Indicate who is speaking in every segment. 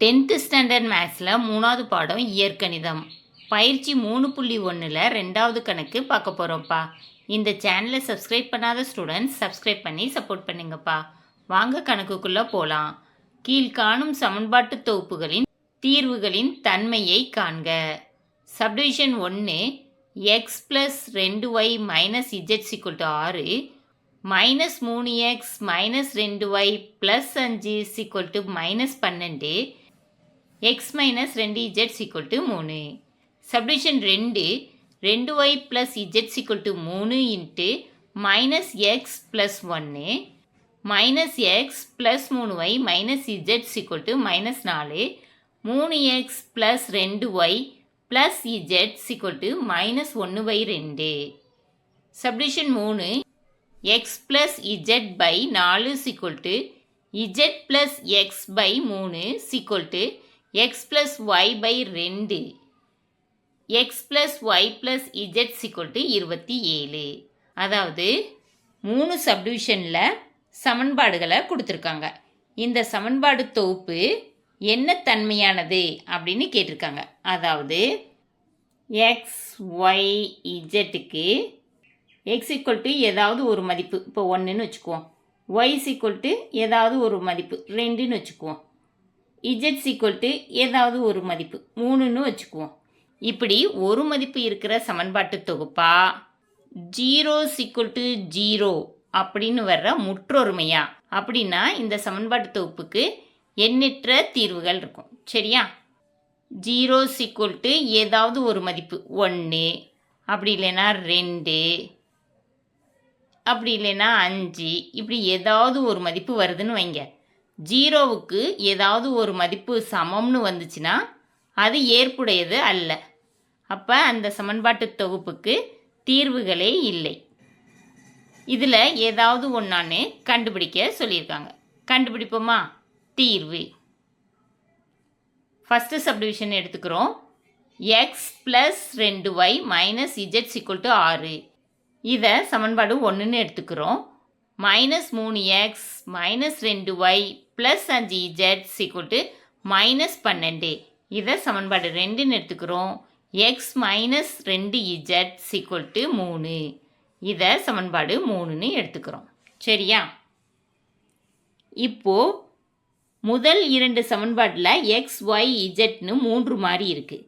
Speaker 1: 10th standard மேத்ஸில் 3வது பாடம் இயற்கணிதம் பயிற்சி 3.1ல் 2வது கணக்கு பார்க்க போகிறோம்ப்பா. இந்த சேனலை சப்ஸ்கிரைப் பண்ணாத ஸ்டூடெண்ட்ஸ் சப்ஸ்கிரைப் பண்ணி சப்போர்ட் பண்ணுங்கப்பா. வாங்க கணக்குக்குள்ளே போகலாம். கீழ்காணும் சமன்பாட்டு தொகுப்புகளின் தீர்வுகளின் தன்மையை காண்க. Subdivision 1 x + 2y - z = 6 -3x - 2y + 5 = -12 x - 2z = 3. Subdivision 2 2y + z = 3 × -x + 1 -x + 3y - z = -4 3x + 2y + z = -1/2. Subdivision 3 x + z/4 z + x/3 x + y/2 x + y + z = 27. அதாவது 3 சப்டிவிஷனில் சமன்பாடுகளை கொடுத்துருக்காங்க. இந்த சமன்பாடு தொகுப்பு என்ன தன்மையானது அப்படின்னு கேட்டிருக்காங்க. அதாவது எக்ஸ் ஒய் இஜெட்டுக்கு எக்ஸ் = ஏதாவது ஒரு மதிப்பு, இப்போ 1ன்னு வச்சுக்குவோம். ஒய் = ஏதாவது ஒரு மதிப்பு 2ன்னு வச்சுக்குவோம். இஜெட் = ஏதாவது ஒரு மதிப்பு 3ன்னு வச்சுக்குவோம். இப்படி ஒரு மதிப்பு இருக்கிற சமன்பாட்டு தொகுப்பா 0 = 0 அப்படின்னு வர்ற முற்றொருமையா அப்படின்னா இந்த சமன்பாட்டு தொகுப்புக்கு எண்ணற்ற தீர்வுகள் இருக்கும். சரியா? 0 = ஏதாவது ஒரு மதிப்பு 1, அப்படி இல்லைன்னா 2, அப்படி இல்லைன்னா 5, இப்படி ஏதாவது ஒரு மதிப்பு வருதுன்னு வைங்க. 0வுக்கு ஏதாவது ஒரு மதிப்பு சமம்னு வந்துச்சுன்னா அது ஏற்புடையது அல்ல. அப்போ அந்த சமன்பாட்டு தொகுப்புக்கு தீர்வுகளே இல்லை. இதில் ஏதாவது ஒன்றான்னு கண்டுபிடிக்க சொல்லியிருக்காங்க. கண்டுபிடிப்போமா? தீர்வு ஃபஸ்ட்டு சப்டிவிஷன் எடுத்துக்கிறோம். X + 2y - z = 6. இதை சமன்பாடு 1ன்னு எடுத்துக்கிறோம். -3x - 2y + 5z = -12. இதை சமன்பாடு 2ன்னு எடுத்துக்கிறோம். x - 2z = 3. இதை சமன்பாடு 3ன்னு எடுத்துக்கிறோம். சரியா? இப்போது முதல் 2 சமன்பாட்டில் எக்ஸ் ஒய் இஜெட்னு 3 மாறி இருக்குது.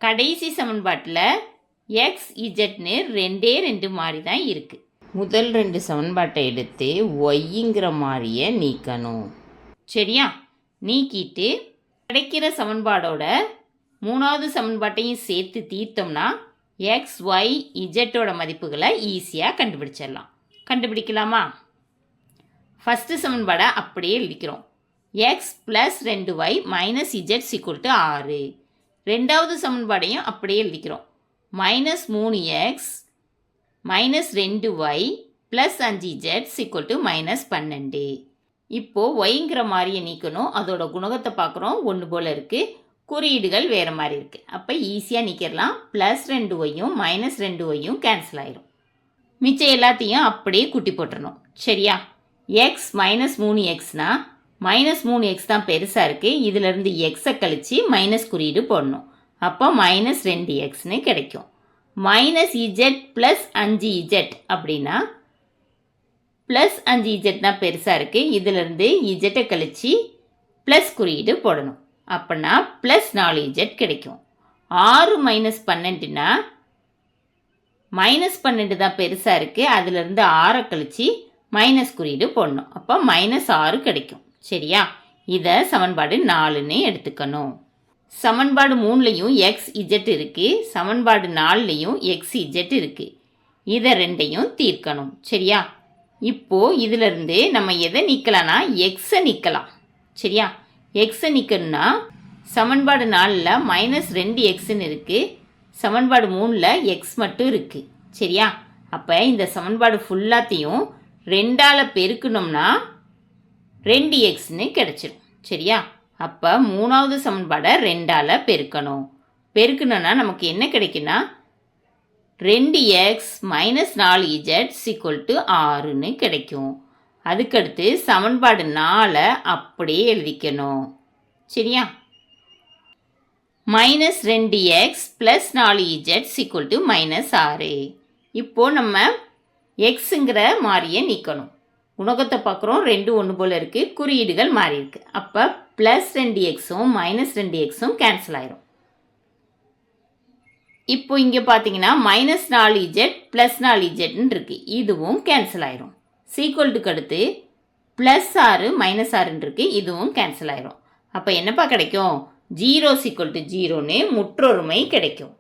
Speaker 1: கடைசி சமன்பாட்டில் எக்ஸ் இஜெட்னு 2 மாறி தான் இருக்குது. முதல் 2 சமன்பாட்டை எடுத்து ஒய்ங்கிற மாறியை நீக்கணும். சரியா? நீக்கிட்டு கிடைக்கிற சமன்பாடோட 3வது சமன்பாட்டையும் சேர்த்து தீர்த்தோம்னா எக்ஸ் ஒய் இஜெட்டோட மதிப்புகளை ஈஸியாக கண்டுபிடிச்சிடலாம். கண்டுபிடிக்கலாமா? ஃபஸ்ட்டு சமன்பாடை அப்படியே எழுதிக்கிறோம். X + 2y - z = 6. ரெண்டாவது சமன்பாடையும் அப்படியே எழுதிக்கிறோம். -3x - 2y + 5z = -12. இப்போது ஒய்ங்கிற மாதிரியை நீக்கணும். அதோட குணகத்தை பார்க்குறோம், ஒன்று போல் இருக்குது. குறியீடுகள் வேறு மாதிரி இருக்குது. அப்போ ஈஸியாக நீக்கிடலாம். +2yயும் -2yயும் கேன்சல் ஆயிரும். மிச்சம் எல்லாத்தையும் அப்படியே கூட்டி போட்டுடணும். சரியா? எக்ஸ் -3xனா -3x தான் பெருசாக இருக்குது. இதிலேருந்து எக்ஸை கழித்து மைனஸ் குறியீடு போடணும். அப்போ -2xன்னு கிடைக்கும். -z + 5z அப்படின்னா +5z தான் பெருசாக இருக்குது. இதிலேருந்து இஜெட்டை கழித்து ப்ளஸ் குறியீடு போடணும். அப்படின்னா +4z கிடைக்கும். 6 - 12னா -12 தான் பெருசாக இருக்குது. அதிலிருந்து 6 கழித்து மைனஸ் குறியீடு போடணும். அப்போ -6 கிடைக்கும். சரியா? இதை சமன்பாடு 4ன்னு எடுத்துக்கணும். சமன்பாடு 3லையும் எக்ஸ் இஜெட் இருக்குது. சமன்பாடு 4லையும் எக்ஸ் இஜெட் இருக்குது. இதை ரெண்டையும் தீர்க்கணும். சரியா? இப்போது இதிலிருந்து நம்ம எதை நீக்கலாம்னா எக்ஸை நீக்கலாம். சரியா? எக்ஸை நீக்கணும்னா சமன்பாடு 4ல் -2xன்னு இருக்குது. சமன்பாடு 3ல் எக்ஸ் மட்டும் இருக்குது. சரியா? அப்போ இந்த சமன்பாடு ஃபுல்லாத்தையும் 2ஆல் பெருக்கணும்னா 2xன்னு கிடச்சிடும். சரியா? அப்போ 3வது சமன்பாடை 2ஆல் பெருக்கணும். பெருக்கணும்னா நமக்கு என்ன கிடைக்குன்னா 2x - 4z = 6ன்னு கிடைக்கும். அதுக்கடுத்து சமன்பாடு 4 அப்படியே எழுதிக்கணும். சரியா? -2x + 4z = -6. இப்போ நம்ம எக்ஸுங்கிற மாறியை நீக்கணும். குணகத்தை பார்க்குறோம், 2 ஒன்று போல் இருக்குது, குறியீடுகள் மாறி இருக்கு. அப்போ +2xம் -2xம் கேன்சல் ஆயிரும். இப்போ இங்கே பார்த்தீங்கன்னா -4z + 4zன்னு இருக்கு, இதுவும் கேன்சல் ஆயிரும். சீக்வல்ட்டுக்கு அடுத்து +6 -6ன்னு இருக்கு, இதுவும் கேன்சல் ஆயிரும். அப்போ என்னப்பா கிடைக்கும்? 0 = 0ன்னு முற்றொருமை கிடைக்கும்.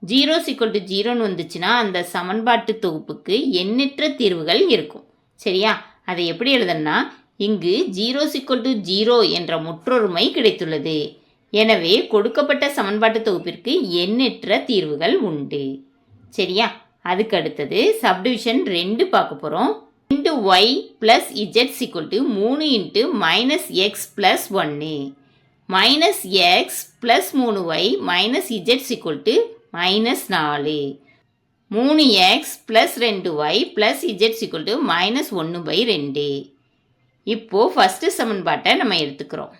Speaker 1: 0 = 0ன்னு வந்துச்சுன்னா அந்த சமன்பாட்டு தொகுப்புக்கு எண்ணற்ற தீர்வுகள் இருக்கும். சரியா? அதை எப்படி எழுதணும்னா, இங்கு 0 = 0 என்ற முற்றொருமை கிடைத்துள்ளது. எனவே கொடுக்கப்பட்ட சமன்பாட்டு தொகுப்பிற்கு எண்ணற்ற தீர்வுகள் உண்டு. சரியா? அதுக்கு அடுத்தது சப்டிவிஷன் 2 பார்க்க போகிறோம். 2y + z = 3 × -x + 1. -x + 3y - z = -4. 3x + 2y + z = -1/2. இப்போ ஃபஸ்ட்டு சமன்பாட்டை நம்ம எடுத்துக்கிறோம்.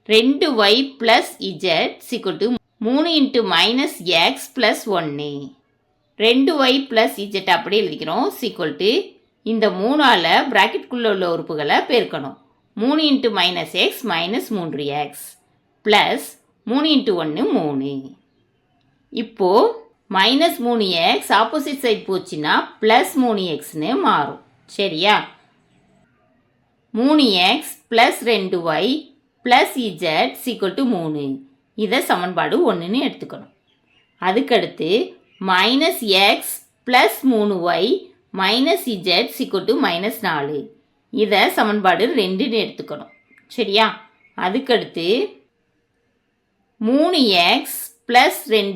Speaker 1: 2y + z = 3 × -x + 1. 2y + z அப்படி எழுதிக்கிறோம். இந்த 3ஆல் ப்ராக்கெட்டுக்குள்ளே உள்ள உறுப்புகளை பெருக்கணும். 3 × -x - 3x ப்ளஸ் 3 × 1 3. இப்போ -3x ஆப்போசிட் சைட் போச்சுன்னா +3xன்னு மாறும். சரியா? 3x + 2y + z = 3. இதை சமன்பாடு 1ன்னு எடுத்துக்கணும். அதுக்கடுத்து -x + 3y - z = -4. இதை சமன்பாடு 2ன்னு எடுத்துக்கணும். சரியா? அதுக்கடுத்து 3x +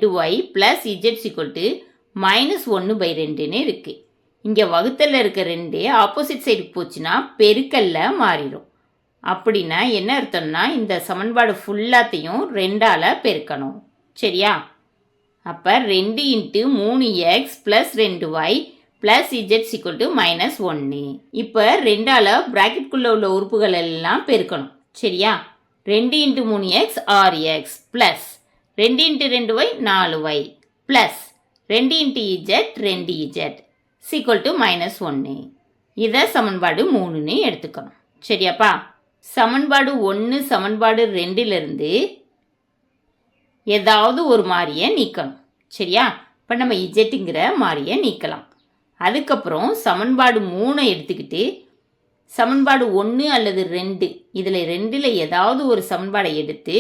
Speaker 1: 2y + z = -1/2ன்னு இருக்குது. இங்கே வகுத்தலில் இருக்க 2 ஆப்போசிட் சைடுக்கு போச்சுன்னா பெருக்கல்ல மாறிடும். அப்படின்னா என்ன அர்த்தம்னா, இந்த சமன்பாடு ஃபுல்லாத்தையும் 2ஆல் பெருக்கணும். சரியா? அப்போ 2 × 3x + 2y + z = -1. இப்போ 2ஆல் ப்ராக்கெட்டுக்குள்ளே உள்ள உறுப்புகள் எல்லாம் பெருக்கணும். சரியா? 2 × 3x 6x plus 2 × 2y 4y plus 2 × z 2z = -1. இதை சமன்பாடு 3ன்னு எடுத்துக்கணும். சரியாப்பா? சமன்பாடு 1 சமன்பாடு 2லிருந்து ஏதாவது ஒரு மாறியை நீக்கணும். சரியா? இப்போ நம்ம இஜெட்டுங்கிற மாறியை நீக்கலாம். அதுக்கப்புறம் சமன்பாடு 3 எடுத்துக்கிட்டு சமன்பாடு 1 அல்லது 2 இதில் 2ல் ஏதாவது ஒரு சமன்பாடை எடுத்து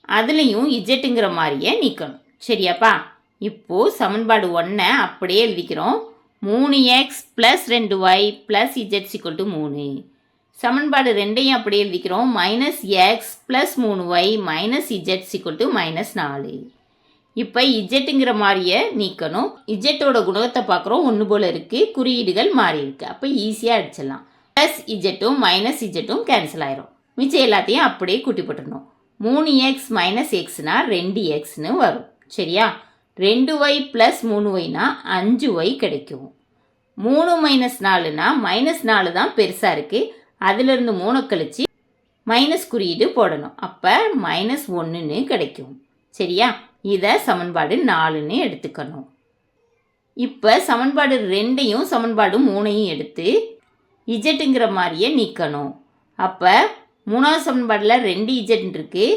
Speaker 1: அதுலேயும் இஜெட்டுங்கிற மாறியை நீக்கணும். சரியாப்பா? இப்போது சமன்பாடு 1 அப்படியே எழுதிக்கிறோம். 3x + 2y + z = 3. சமன்பாடு 2ஐயும் அப்படியே எழுதிக்கிறோம். -x + 3y - z = -4. இப்போ இஜெட்டுங்கிற மாறியை நீக்கணும். இஜெட்டோட குணகத்தை பார்க்குறோம், ஒன்று போல் இருக்குது, குறியீடுகள் மாறி இருக்குது. அப்போ ஈஸியாக அடிச்சிடலாம். +z -z கேன்சல் ஆயிரும். மிச்சம் எல்லாத்தையும் அப்படியே கூட்டி போட்டுடணும். 3x - xனா 2xன்னு வரும். சரியா? 2y + 3yனா 5y கிடைக்கும். 3 - 4னா -4 தான் பெருசாக இருக்குது, அதிலிருந்து 3 கழிச்சு மைனஸ் குறியீடு போடணும். அப்போ -1ன்னு கிடைக்கும். சரியா? இதை சமன்பாடு 4ன்னு எடுத்துக்கணும். இப்போ சமன்பாடு 2ஐயும் சமன்பாடு 3ஐயும் எடுத்து இஜெட்டுங்கிற மாதிரியே நீக்கணும். அப்போ 3வது சமன்பாடில் 2z இருக்குது,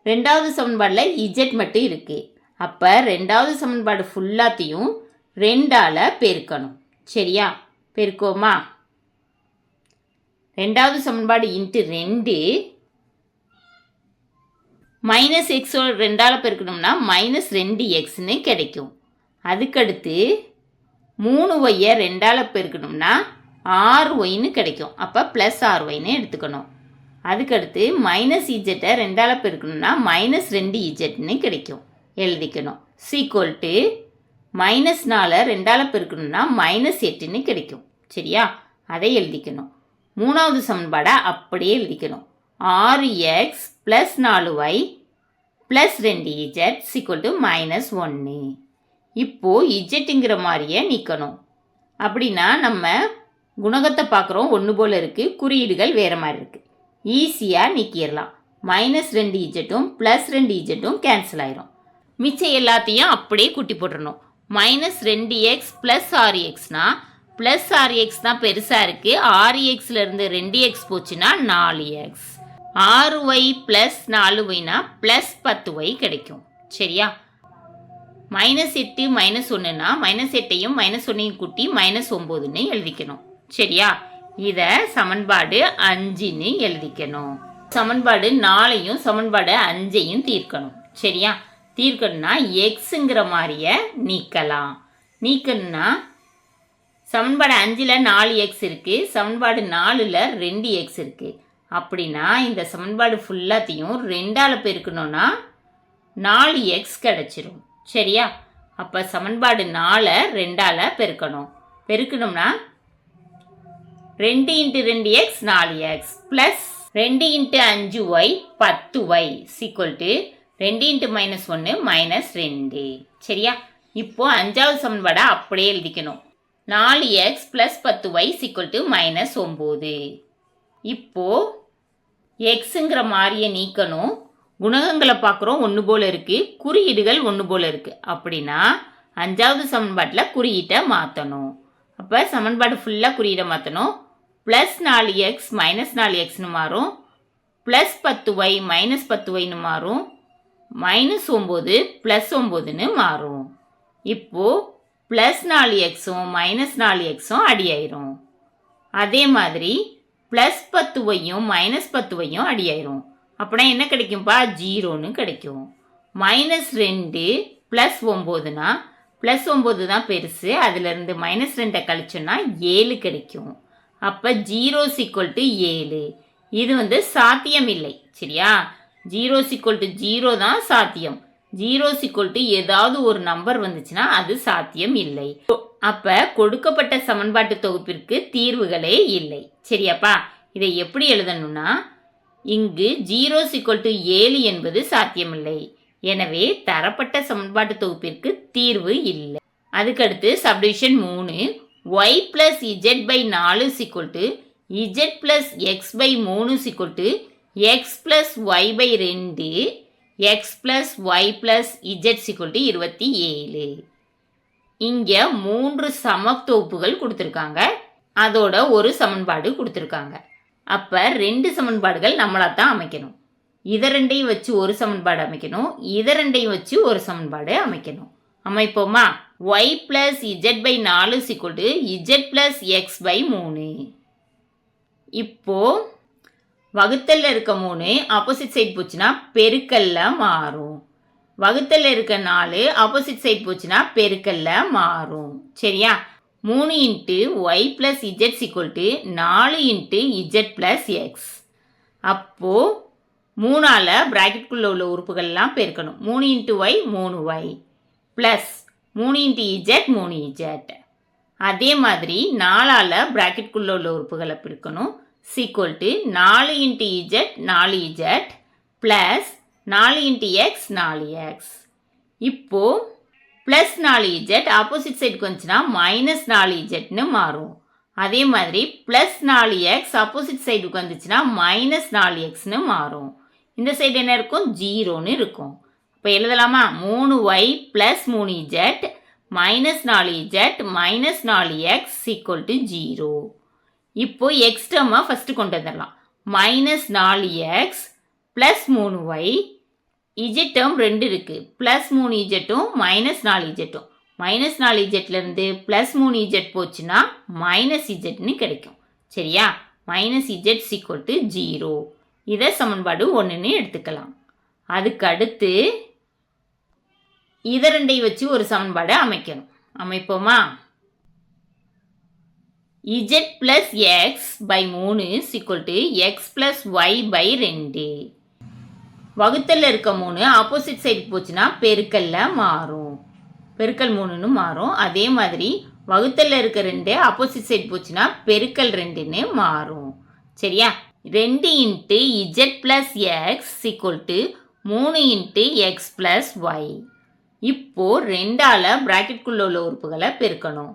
Speaker 1: 2வது சமன்பாடில் z மட்டும் இருக்குது. அப்போ 2வது சமன்பாடு ஃபுல்லாத்தையும் 2ஆல் பெருக்கணும். சரியா? பெருக்கோமா? 2வது சமன்பாடு × 2 -x 2ஆல் பெருக்கணும்னா -2xன்னு கிடைக்கும். அதுக்கடுத்து 3y 2ஆல் பெருக்கணும்னா 6yன்னு கிடைக்கும். அப்போ +6yன்னு எடுத்துக்கணும். அதுக்கடுத்து -z 2ஆல் பெருக்கணும்னா -2zன்னு கிடைக்கும், எழுதிக்கணும். = -4 2ஆல் பெருக்கணும்னா -8ன்னு கிடைக்கும். சரியா? அதை எழுதிக்கணும். 3வது சமன்பாடை அப்படியே எழுதிக்கணும். 6x + 4y + 2z = -1. இப்போது இஜெட்டுங்கிற மாதிரியே நீக்கணும். அப்படின்னா நம்ம குணகத்தை பார்க்குறோம், ஒன்று போல் இருக்குது, குறியீடுகள் வேறு மாதிரி இருக்குது. ஈஸியாக நீக்கிடலாம். -2 இஜெட்டும் +2 கேன்சல் ஆயிரும். மிச்சம் எல்லாத்தையும் அப்படியே கூட்டி போட்டுடணும். -2x + 6xனா ப்ளஸ் 6x தான் பெருசாக இருக்குது. 6xலேருந்து 2x போச்சுன்னா 4x. 6y + 4yனா +10y கிடைக்கும். சரியா? -8 -1னா -8ஐயும் -1ஐயும் கூட்டி -9ன்னு எழுதிக்கணும். சரியா? இதை சமன்பாடு 5ன்னு எழுதிக்கணும். சமன்பாடு 4ஐயும் சமன்பாடு 5ஐயும் தீர்க்கணும். சரியா? தீர்க்கணும்னா எக்ஸுங்கிற மாதிரியை நீக்கலாம். நீக்கணும்னா சமன்பாடு 5ல் 4x இருக்குது, சமன்பாடு 4ல் 2x இருக்குது. அப்படின்னா இந்த சமன்பாடு ஃபுல்லாத்தையும் 2ஆல் பெருக்கணும்னா 4x கிடச்சிரும். சரியா? அப்போ சமன்பாடு 4 2ஆல் பெருக்கணும். பெருக்கணும்னா 2 × 2x 4x plus 2 × 5y 10y = 2 × -1 -2. சரியா? இப்போ 5வது சமன்பாடை அப்படியே எழுதிக்கணும். 4x + 10y = -9. இப்போ எக்ஸுங்கிற மாதிரியை நீக்கணும். குணகங்களை பார்க்குறோம், ஒன்று போல் இருக்குது. குறியீடுகள் ஒன்று போல் இருக்குது. அப்படின்னா 5வது சமன்பாட்டில் குறியீட்டை மாற்றணும். அப்போ சமன்பாடு ஃபுல்லாக குறியீடை மாற்றணும். +4x -4xன்னு மாறும், +10y -10yன்னு மாறும், -9 +9ன்னு மாறும். இப்போது +4xும் -4xும் அடியாயிரும். அதே மாதிரி +10yயும் -10yயும் அடியாயிரும். அப்படின்னா என்ன கிடைக்கும்பா? 0ன்னு கிடைக்கும். -2 +9னா +9 தான் பெருசு. அதிலிருந்து -2 கழிச்சோன்னா 7 கிடைக்கும். அப்போ 0 = 7. இது சாத்தியம் இல்லை. சரியா? 0 = 0 தான் சாத்தியம். 0 = ஏதாவது ஒரு நம்பர் வந்துச்சுன்னா அது சாத்தியம் இல்லை. அப்போ கொடுக்கப்பட்ட சமன்பாட்டு தொகுப்பிற்கு தீர்வுகளே இல்லை. சரியாப்பா? இதை எப்படி எழுதணும்னா, இங்கு 0 = 7 என்பது சாத்தியமில்லை. எனவே தரப்பட்ட சமன்பாட்டு தொகுப்பிற்கு தீர்வு இல்லை. அதுக்கடுத்து subdivision 3, y + z/4 = z + x/3 = x + y/2 x + y + z = 27. இங்கே 3 சமத்தொகுப்புகள் கொடுத்துருக்காங்க. அதோட ஒரு சமன்பாடு கொடுத்துருக்காங்க. அப்போ 2 சமன்பாடுகள் நம்மளாத்தான் அமைக்கணும். இதை 2ஐயும் வச்சு ஒரு சமன்பாடு அமைக்கணும், இதை 2ஐயும் வச்சு ஒரு சமன்பாடு அமைக்கணும். அமைப்போமா? y + z/4 = z + x/3. இப்போ வகுத்தல்ல இருக்க 3 ஆப்போசிட் சைட் போச்சுன்னா பெருக்கல்ல மாறும். வகுத்தல்ல இருக்க 4 ஆப்போசிட் சைட் போச்சுன்னா பெருக்கல்ல மாறும். சரியா? 3 × y + z = 4 × z + x. அப்போ 3ஆல் பிராக்கெட்டுக்குள்ள உள்ள உறுப்புகள்லாம் பெருக்கணும். 3 × y 3y plus 3 × z 3z. அதே மாதிரி 4ஆல் பிராக்கெட்டுக்குள்ள உள்ள உறுப்புகளை பெருக்கணும். = 4 × z 4z plus 4 × x 4x. இப்போ +4z ஆப்போசிட் சைடுக்கு வந்துச்சுன்னா -4zன்னு மாறும். அதே மாதிரி +4x ஆப்போசிட் சைடுக்கு வந்துச்சுன்னா -4xன்னு மாறும். இந்த சைடு என்ன இருக்கும்? 0ன்னு இருக்கும். இப்போ எழுதலாமா? 3y + 3z -4z -4x = 0. இப்போ எக்ஸ் டேர்மை ஃபஸ்ட்டு கொண்டு வந்துடலாம். -4x + 3y, இஜெட் டேர்ம் 2 இருக்குது. +3zம் -4zம். -4zலேருந்து +3z போச்சுன்னா -zன்னு கிடைக்கும். சரியா? -z = 0. இதை சமன்பாடு 1ன்னு எடுத்துக்கலாம். அதுக்கு அடுத்து இதை 2ஐயும் வச்சு ஒரு சமன்பாடு அமைக்கணும். அமைப்போமா? z + x/3 = x + y/2. வகுத்தல்ல இருக்க 3 ஆப்போசிட் சைடு போச்சுன்னா பெருக்கல்ல மாறும். பெருக்கல் 3ன்னு மாறும். அதே மாதிரி வகுத்தல்ல இருக்க 2 ஆப்போசிட் சைடு போச்சுன்னா பெருக்கல் 2ன்னு மாறும். சரியா? 2 × z + x = 3 × x + y. இப்போ 2ஆல் பிராக்கெட்டுக்குள்ள உள்ள உறுப்புகளை பெருக்கணும்.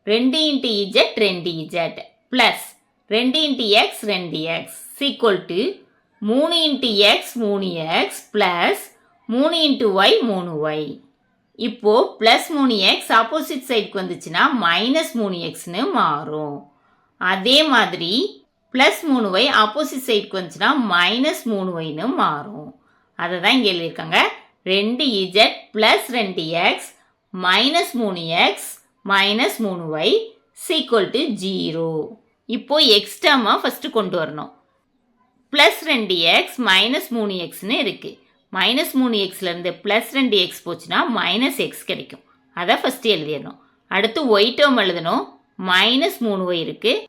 Speaker 1: 2 × z 2z plus 2 × x 2x is equal to 3 into x 3x plus 3 into y 3y. இப்போது ப்ளஸ் 3x ஆப்போசிட் சைடுக்கு வந்துச்சுன்னா மைனஸ் 3xன்னு மாறும். அதே மாதிரி ப்ளஸ் 3y ஆப்போசிட் சைடுக்கு வந்துச்சுன்னா மைனஸ் 3yன்னு மாறும். அதை தான் இங்கே எழுதியிருக்காங்க. 2z plus 2x minus 3x minus 3y sequel to 0. இப்போது எக்ஸ் டேர்மை ஃபஸ்ட்டு கொண்டு வரணும். ப்ளஸ் 2x மைனஸ் 3xன்னு இருக்குது. மைனஸ் 3xலேருந்து ப்ளஸ் 2x போச்சுன்னா மைனஸ் எக்ஸ் கிடைக்கும். அதை ஃபஸ்ட்டு எழுதிடணும். அடுத்து ஒய் டேர்ம் எழுதணும். மைனஸ் 3y இருக்குது,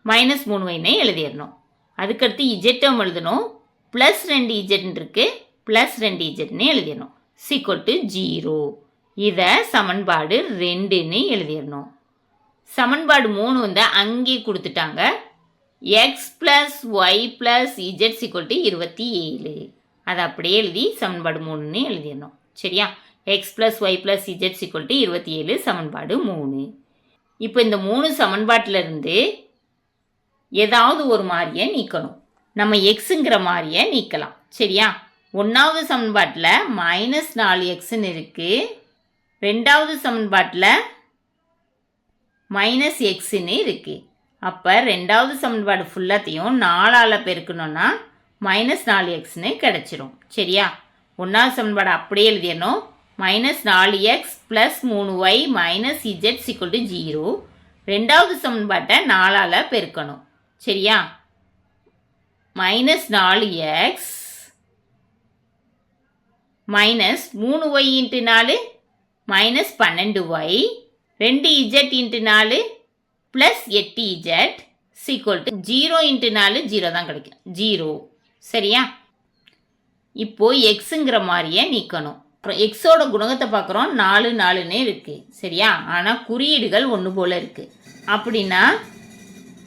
Speaker 1: மைனஸ் 3yன்னு எழுதிடணும். அதுக்கடுத்து இஜெட் டேர்ம் எழுதணும். ப்ளஸ் 2z இருக்குது, ப்ளஸ் 2zன்னு எழுதிடணும். Equal to 0. இதை சமன்பாடு 2ன்னு எழுதிடணும். சமன்பாடு 3 வந்து அங்கேயே கொடுத்துட்டாங்க. X plus y plus z sequel to 27. அதை அப்படியே எழுதி சமன்பாடு 3ன்னு எழுதிடணும். சரியா? X plus y plus z sequel to 27 சமன்பாடு 3. இப்போ இந்த 3 சமன்பாட்டிலிருந்து ஏதாவது ஒரு மாறியை நீக்கணும். நம்ம எக்ஸுங்கிற மாறியை நீக்கலாம். சரியா? 1வது சமன்பாட்டில் மைனஸ் 4xன்னு இருக்குது. 2வது சமன்பாட்டில் மைனஸ் எக்ஸுன்னு இருக்குது. அப்போ 2வது சமன்பாடு ஃபுல்லாத்தையும் 4ஆல் பெருக்கணும்னா மைனஸ் 4xன்னு கிடச்சிரும். சரியா? 1வது சமன்பாடு அப்படியே எழுதிடணும். Minus 4x plus 3y minus z sequel to 0. 2வது சமன்பாட்டை 4ஆல் பெருக்கணும். சரியா? Minus 4x minus 3y into 4 minus 12y 2z into 4 plus 8z equal to 0 into 4 0 தான் கிடைக்கும். 0. சரியா? இப்போது எக்ஸுங்கிற மாதிரியே நீக்கணும். அப்புறம் எக்ஸோட குணகத்தை பார்க்குறோம். 4 4ன்னு இருக்குது. சரியா? ஆனால் குறியீடுகள் ஒன்று போல் இருக்குது. அப்படின்னா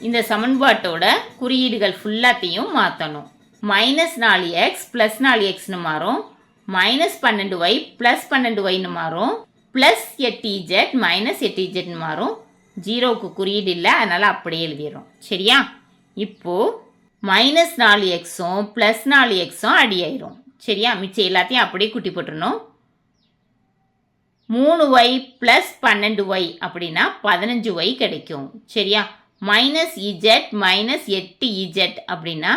Speaker 1: இந்த சமன்பாட்டோட குறியீடுகள் ஃபுல்லாத்தையும் மாற்றணும். மைனஸ் 4x ப்ளஸ் 4xன்னு மாறும். மைனஸ் 12y ப்ளஸ் 12yன்னு மாறும். ப்ளஸ் 8z மைனஸ் 8zன்னு மாறும். 0க்கு குறியீடு இல்லை, அதனால் அப்படியே எழுதிடுறோம். சரியா? இப்போது மைனஸ் 4xும் ப்ளஸ் 4xும் அடி ஆயிரும். சரியா? மிச்சம் எல்லாத்தையும் அப்படியே குட்டி போட்டுருணும். 3y ப்ளஸ் 12y அப்படின்னா 15y கிடைக்கும். சரியா? மைனஸ் இஜெட் மைனஸ் 8z அப்படின்னா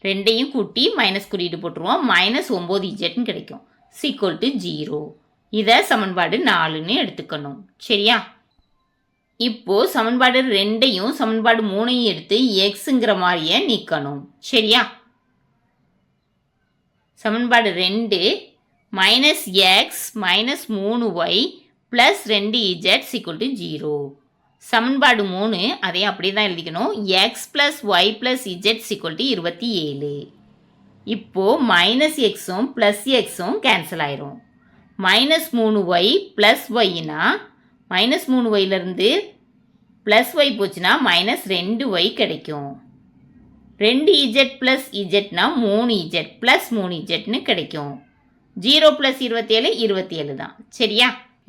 Speaker 1: ரெண்டையும் கூட்டி மைனஸ் குறியீடு போட்டுருவோம். மைனஸ் 9zன்னு கிடைக்கும். Sequel to 0. இதை சமன்பாடு 4ன்னு எடுத்துக்கணும். சரியா? இப்போது சமன்பாடு 2ஐயும் சமன்பாடு 3ஐயும் எடுத்து எக்ஸுங்கிற மாதிரியே நீக்கணும். சரியா? சமன்பாடு 2 minus x minus 3y plus 2z equal to 0. சமன்பாடு 3 அதை அப்படி தான் எழுதிக்கணும். X plus y plus z sequel to 27. இப்போது மைனஸ் எக்ஸும் ப்ளஸ் எக்ஸும் கேன்சல் ஆயிரும். மைனஸ் 3y ப்ளஸ் ஒய்னா மைனஸ் 3yலேருந்து ப்ளஸ் ஒய் போச்சுன்னா மைனஸ் 2y கிடைக்கும். 2z ப்ளஸ் இஜெட்னா 3z ப்ளஸ் 3zன்னு கிடைக்கும். 0 ப்ளஸ் 27 27 தான். சரியா?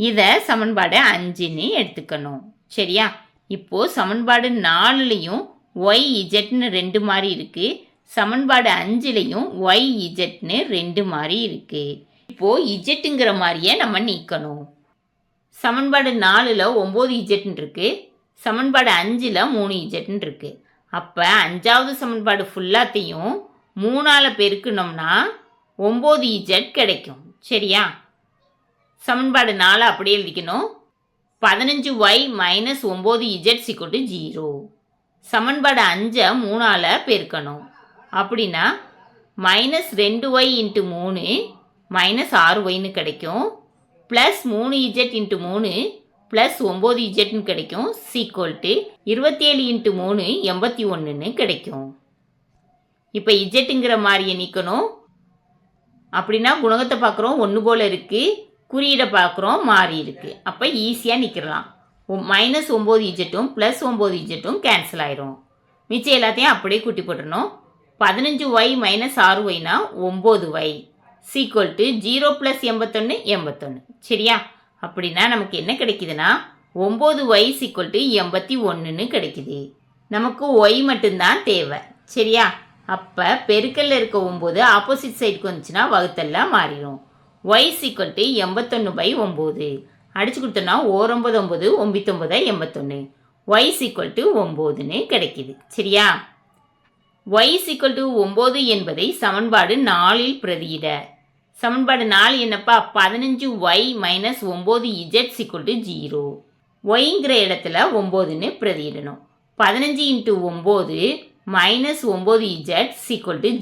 Speaker 1: இதை சமன்பாடு 5ன்னு எடுத்துக்கணும். சரியா? இப்போது சமன்பாடு 4லையும் ஒய் இஜெட்னு 2 மாதிரி இருக்குது. சமன்பாடு 5லையும் ஒய் இஜெட்னு 2 மாதிரி இருக்குது. இப்போது இஜெட்டுங்கிற மாதிரியே நம்ம நீக்கணும். சமன்பாடு 4ல் 9zன்னு இருக்குது. சமன்பாடு 5ல் 3zன்னு இருக்குது. அப்போ 5வது சமன்பாடு ஃபுல்லாத்தையும் 3ஆல் பெருக்கணும்னா 9z கிடைக்கும். சரியா? சமன்பாடு 4 அப்படியே எழுதிக்கணும். 15y minus 9z sequel to 0. சமன்பாடு 5ஐ 3ஆல் பெருக்கணும். அப்படின்னா மைனஸ் 2y இன்ட்டு 3 மைனஸ் 6yன்னு கிடைக்கும். ப்ளஸ் 3z இன்ட்டு 3 ப்ளஸ் 9zன்னு கிடைக்கும். சீக்குவல் டு 27 இன்ட்டு 3 81ன்னு கிடைக்கும். இப்போ இஜெட்டுங்கிற மாதிரியை நீக்கணும். அப்படின்னா குணகத்தை பார்க்குறோம் ஒன்று போல் இருக்குது, குறியீடை பார்க்குறோம் மாறி இருக்குது. அப்போ ஈஸியாக நிற்கிறலாம். மைனஸ் 9zம் ப்ளஸ் 9zம் கேன்சல் ஆயிரும். மிச்சம் எல்லாத்தையும் அப்படியே கூட்டி போட்டுடணும். 15y மைனஸ் 6yனா 9y சீக்குவல் டு 0 ப்ளஸ் 81 81. சரியா? அப்படின்னா நமக்கு என்ன கிடைக்குதுன்னா 9y சீக்குவல் டு 81ன்னு கிடைக்குது. நமக்கு ஒய் மட்டும்தான் தேவை. சரியா? அப்போ பெருக்கல்ல இருக்க 9 ஆப்போசிட் சைடுக்கு வந்துச்சுன்னா வகுத்தல்ல மாறிடும். y = 81/9 அடிச்சு கொடுத்தோம்னா 1 9 9 9 81 y = 9ன்னு கிடைக்குது. சரியா? y = 9 என்பதை சமன்பாடு 4ல் பிரதியிட. சமன்பாடு 4 என்னப்பா? 15y - 9z = 0. yங்கிற இடத்துல 9ன்னு பிரதியிடணும். 15 × 9 - 9z =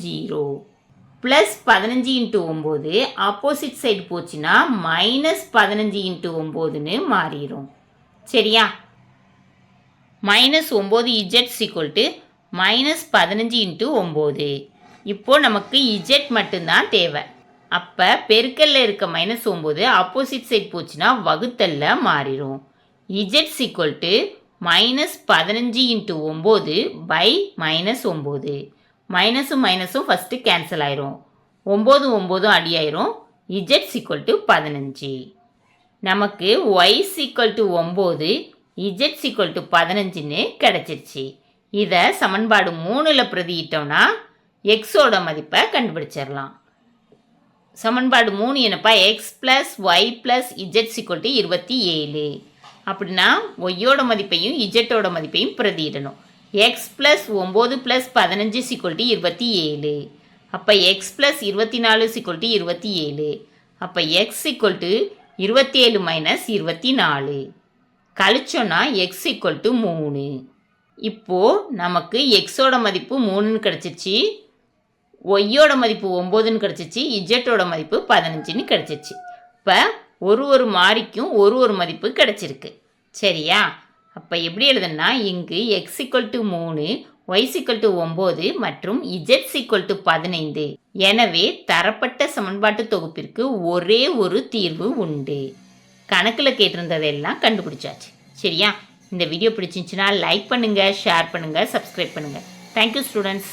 Speaker 1: 0. ப்ளஸ் 15 × 9 ஆப்போசிட் சைடு போச்சுன்னா -15 × 9ன்னு மாறிடும். சரியா? -9z = -15 × 9. இப்போ நமக்கு z மட்டும்தான் தேவை. அப்போ பெருக்கல்ல இருக்க -9 ஆப்போசிட் சைடு போச்சுன்னா வகுத்தல்ல மாறிடும். z = -15 × 9/-9. மைனஸும் மைனஸும் ஃபஸ்ட்டு கேன்சல் ஆயிரும். 9 9 அடி ஆயிரும். z = 15. நமக்கு y = 9 z = 15ன்னு கிடைச்சிருச்சு. இதை சமன்பாடு 3ல் பிரதியிட்டோம்னா எக்ஸோட மதிப்பை கண்டுபிடிச்சிடலாம். சமன்பாடு 3 என்னப்பா? x + y + z = 27. அப்படின்னா ஒய்யோட மதிப்பையும் இஜெட்டோட மதிப்பையும் பிரதியிடணும். x + 9 + 15 = 27. அப்போ x + 24 = 27. அப்போ x = 27 - 24. கழிச்சோன்னா x = 3. இப்போது நமக்கு எக்ஸோட மதிப்பு 3ன்னு கிடச்சிச்சு, ஒய்யோட மதிப்பு 9ன்னு கிடச்சிச்சு, இஜெட்டோட மதிப்பு 15ன்னு கிடச்சிச்சு. இப்போ ஒரு மாறிக்கும் ஒரு மதிப்பு கிடச்சிருக்கு. சரியா? அப்போ எப்படி எழுதுனா, இங்கு x = 3, y = 9 மற்றும் z = 15. எனவே தரப்பட்ட சமன்பாட்டு தொகுப்பிற்கு ஒரே ஒரு தீர்வு உண்டு. கணக்கில் கேட்டிருந்ததெல்லாம் கண்டுபிடிச்சாச்சு. சரியா? இந்த வீடியோ பிடிச்சிருந்துச்சுன்னா லைக் பண்ணுங்கள், ஷேர் பண்ணுங்கள், சப்ஸ்கிரைப் பண்ணுங்கள். Thank you students.